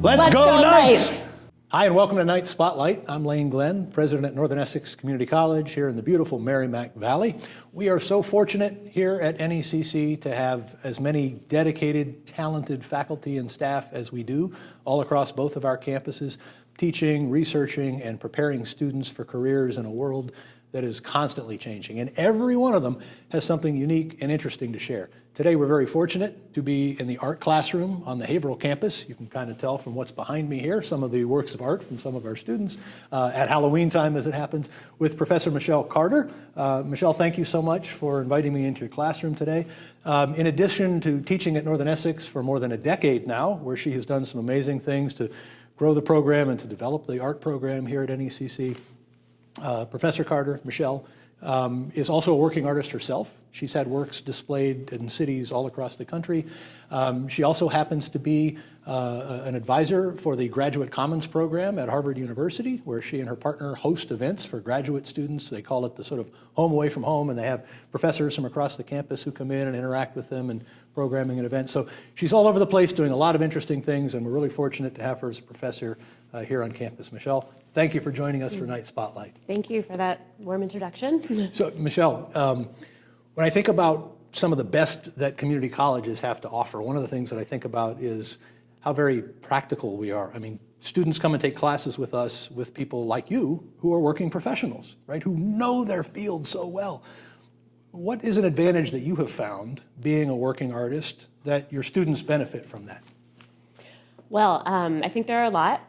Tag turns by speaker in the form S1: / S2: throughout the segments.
S1: Let's go Knights! Hi, and welcome to Knights Spotlight. I'm Lane Glenn, president at Northern Essex Community College here in the beautiful Merrimack Valley. We are so fortunate here at NECC to have as many dedicated, talented faculty and staff as we do all across both of our campuses, teaching, researching, and preparing students for careers in a world that is constantly changing. And every one of them has something unique and interesting to share. Today, we're very fortunate to be in the art classroom on the Haverhill campus. You can kind of tell from what's behind me here, some of the works of art from some of our students at Halloween time, as it happens, with Professor Michelle Carter. Michelle, thank you so much for inviting me into your classroom today. In addition to teaching at Northern Essex for more than a decade now, where she has done some amazing things to grow the program and to develop the art program here at NECC, Professor Carter, Michelle, is also a working artist herself. She's had works displayed in cities all across the country. She also happens to be an advisor for the Graduate Commons program at Harvard University, where she and her partner host events for graduate students. They call it the sort of home away from home, and they have professors from across the campus who come in and interact with them and programming and events. So she's all over the place doing a lot of interesting things, and we're really fortunate to have her as a professor here on campus. Michelle, thank you for joining us for Night Spotlight.
S2: Thank you for that warm introduction.
S1: So Michelle, when I think about some of the best that community colleges have to offer, one of the things that I think about is how very practical we are. I mean, students come and take classes with us with people like you who are working professionals, right, who know their field so well. What is an advantage that you have found being a working artist that your students benefit from that?
S2: Well, I think there are a lot.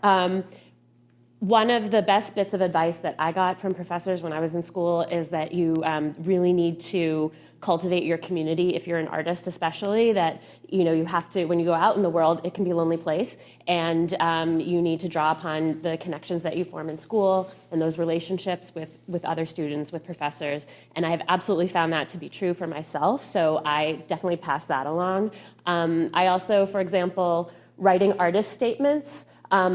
S2: One of the best bits of advice that I got from professors when I was in school is that you really need to cultivate your community if you're an artist, especially, that you have to, when you go out in the world, it can be a lonely place, and you need to draw upon the connections that you form in school and those relationships with other students, with professors, and I have absolutely found that to be true for myself, so I definitely pass that along. I also, for example, writing artist statements.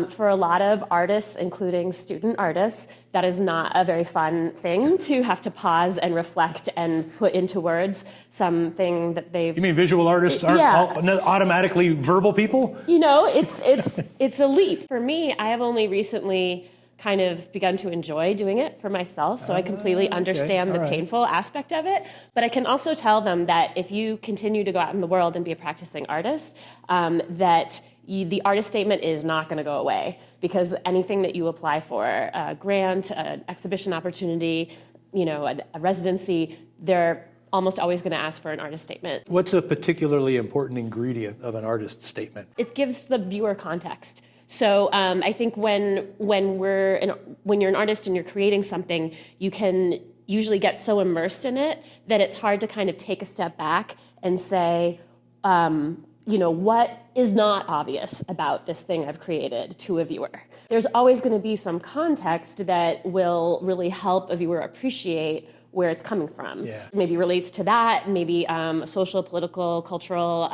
S2: For a lot of artists, including student artists, that is not a very fun thing to have to pause and reflect and put into words something that they've... You
S1: mean visual artists aren't automatically verbal people?
S2: It's a leap. For me, I have only recently kind of begun to enjoy doing it for myself, so I completely understand the painful aspect of it. But I can also tell them that if you continue to go out in the world and be a practicing artist, that the artist statement is not going to go away, because anything that you apply for, a grant, an exhibition opportunity, a residency, they're almost always going to ask for an artist statement.
S1: What's a particularly important ingredient of an artist statement?
S2: It gives the viewer context. So I think when you're an artist and you're creating something, you can usually get so immersed in it that it's hard to kind of take a step back and say, what is not obvious about this thing I've created to a viewer? There's always going to be some context that will really help a viewer appreciate where it's coming from.
S1: Yeah.
S2: Maybe relates to that, maybe a social, political, cultural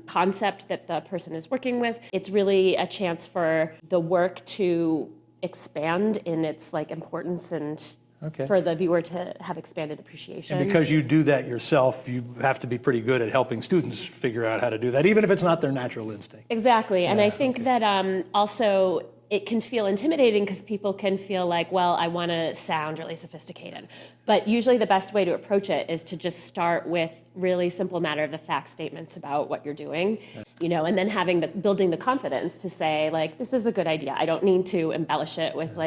S2: concept that the person is working with. It's really a chance for the work to expand in its importance and for the viewer to have expanded appreciation.
S1: And because you do that yourself, you have to be pretty good at helping students figure out how to do that, even if it's not their natural instinct.
S2: Exactly, and I think that also it can feel intimidating because people can feel like, well, I want to sound really sophisticated. But usually the best way to approach it is to just start with really simple matter of the fact statements about what you're doing, and then building the confidence to say, this is a good idea. I don't need to embellish it with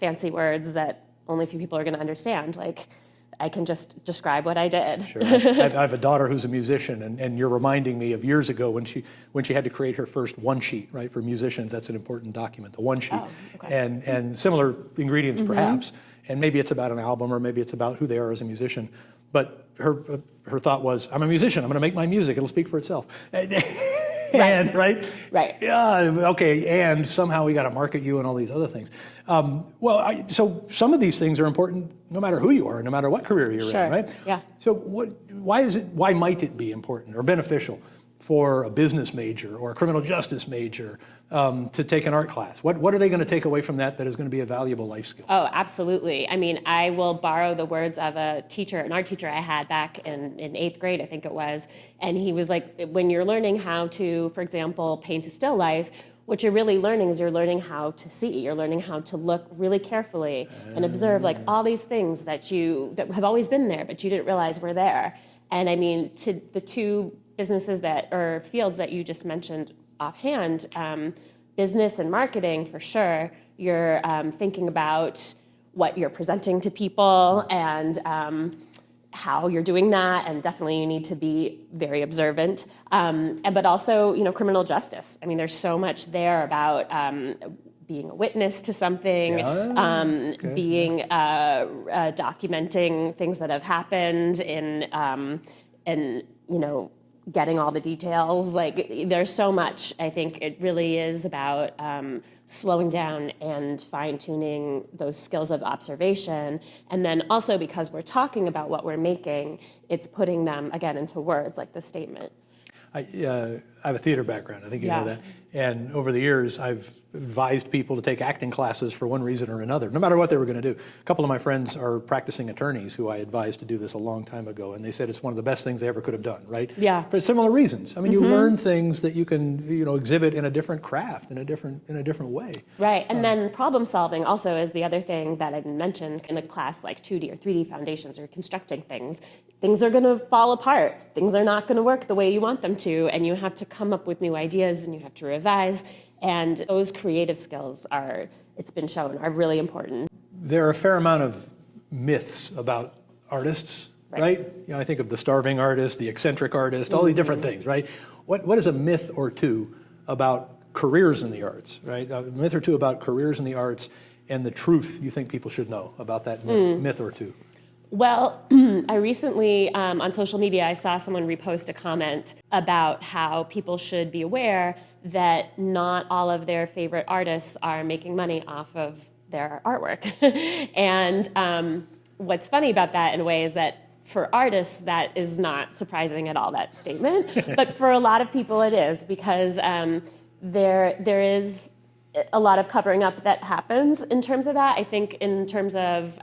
S2: fancy words that only a few people are going to understand. I can just describe what I did.
S1: Sure. I have a daughter who's a musician, and you're reminding me of years ago when she had to create her first one sheet, right? For musicians, that's an important document, the one sheet.
S2: Oh, okay.
S1: And similar ingredients perhaps, and maybe it's about an album or maybe it's about who they are as a musician. But her thought was, I'm a musician, I'm going to make my music, it'll speak for itself. And right? Yeah, okay, and somehow we got to market you and all these other things. So some of these things are important no matter who you are, no matter what career you're in, right?
S2: Yeah.
S1: So why might it be important or beneficial for a business major or a criminal justice major to take an art class? What are they going to take away from that is going to be a valuable life skill?
S2: Oh, absolutely. I mean, I will borrow the words of an art teacher I had back in 8th grade, I think it was, and he was like, when you're learning how to, for example, paint a still life, what you're really learning is you're learning how to see. You're learning how to look really carefully and observe like all these things that have always been there, but you didn't realize were there. And I mean, to the two businesses or fields that you just mentioned offhand, business and marketing for sure, you're thinking about what you're presenting to people and how you're doing that, and definitely you need to be very observant. But also, criminal justice. I mean, there's so much there about being a witness to something, documenting things that have happened and getting all the details. Like, there's so much. I think it really is about slowing down and fine-tuning those skills of observation. And then also, because we're talking about what we're making, it's putting them, again, into words, like the statement.
S1: I have a theater background, I think you know that. And over the years, I've advised people to take acting classes for one reason or another, no matter what they were going to do. A couple of my friends are practicing attorneys who I advised to do this a long time ago, and they said it's one of the best things they ever could have done, right?
S2: Yeah.
S1: For similar reasons. I mean, you learn things that you can, exhibit in a different craft, in a different way.
S2: Right, and then problem solving also is the other thing that I didn't mention in a class like 2D or 3D foundations or constructing things. Things are going to fall apart. Things are not going to work the way you want them to, and you have to come up with new ideas and you have to revise. And those creative skills it's been shown, are really important.
S1: There are a fair amount of myths about artists, right? I think of the starving artist, the eccentric artist, all these different things, right? What is a myth or two about careers in the arts, right? A myth or two about careers in the arts and the truth you think people should know about that myth or two?
S2: Well, I recently, on social media, I saw someone repost a comment about how people should be aware that not all of their favorite artists are making money off of their artwork. And what's funny about that, in a way, is that for artists, that is not surprising at all, that statement. But for a lot of people, it is, because there is a lot of covering up that happens in terms of that. I think in terms of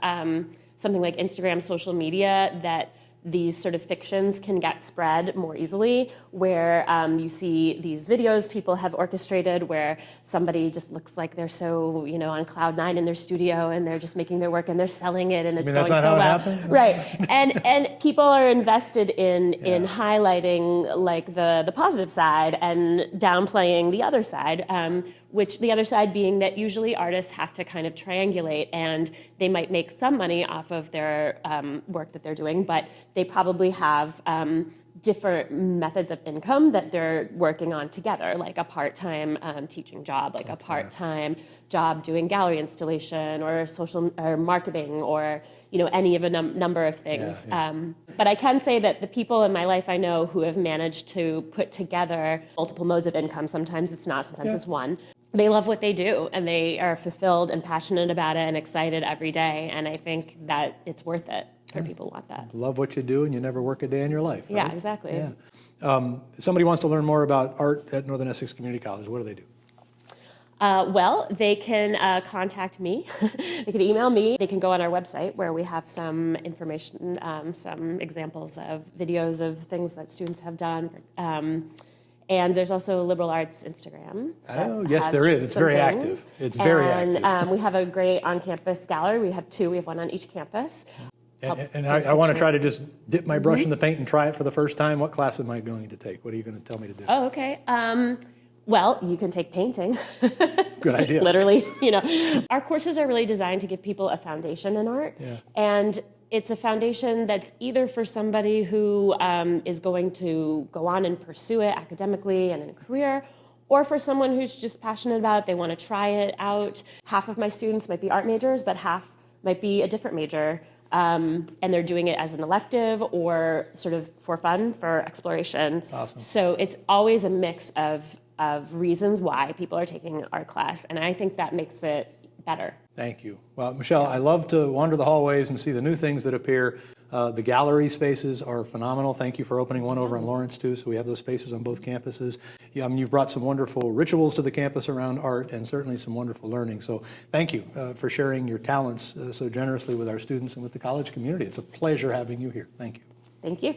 S2: something like Instagram, social media, that these sort of fictions can get spread more easily, where you see these videos people have orchestrated where somebody just looks like they're so, on cloud nine in their studio, and they're just making their work and they're selling it, and it's going so well. Right. And people are invested in highlighting like the positive side and downplaying the other side, which the other side being that usually artists have to kind of triangulate, and they might make some money off of their work that they're doing, but they probably have different methods of income that they're working on together, like a part-time teaching job, like a part-time job doing gallery installation or social or marketing, or any of a number of things. But I can say that the people in my life I know who have managed to put together multiple modes of income, sometimes it's not, sometimes it's one, they love what they do, and they are fulfilled and passionate about it and excited every day, and I think that it's worth it for people who want that.
S1: Love what you do, and you never work a day in your life, right?
S2: Yeah, exactly.
S1: Yeah. Somebody wants to learn more about art at Northern Essex Community College. What do they do?
S2: Well, they can contact me. They can email me. They can go on our website, where we have some information, some examples of videos of things that students have done. And there's also a liberal arts Instagram.
S1: Oh, yes, there is. It's very active. It's very active.
S2: And we have a great on-campus gallery. We have two. We have one on each campus.
S1: And I want to try to just dip my brush in the paint and try it for the first time. What class am I going to take? What are you going to tell me to do?
S2: Oh, okay. Well, you can take painting.
S1: Good idea.
S2: Literally, Our courses are really designed to give people a foundation in art. Yeah. And it's a foundation that's either for somebody who is going to go on and pursue it academically and in a career, or for someone who's just passionate about it, they want to try it out. Half of my students might be art majors, but half might be a different major. And they're doing it as an elective or sort of for fun, for exploration.
S1: Awesome.
S2: So it's always a mix of reasons why people are taking art class, and I think that makes it better.
S1: Thank you. Well, Michelle, I love to wander the hallways and see the new things that appear. The gallery spaces are phenomenal. Thank you for opening one over on Lawrence, too, so we have those spaces on both campuses. Yeah, you've brought some wonderful rituals to the campus around art, and certainly some wonderful learning. So thank you for sharing your talents so generously with our students and with the college community. It's a pleasure having you here. Thank you.
S2: Thank you.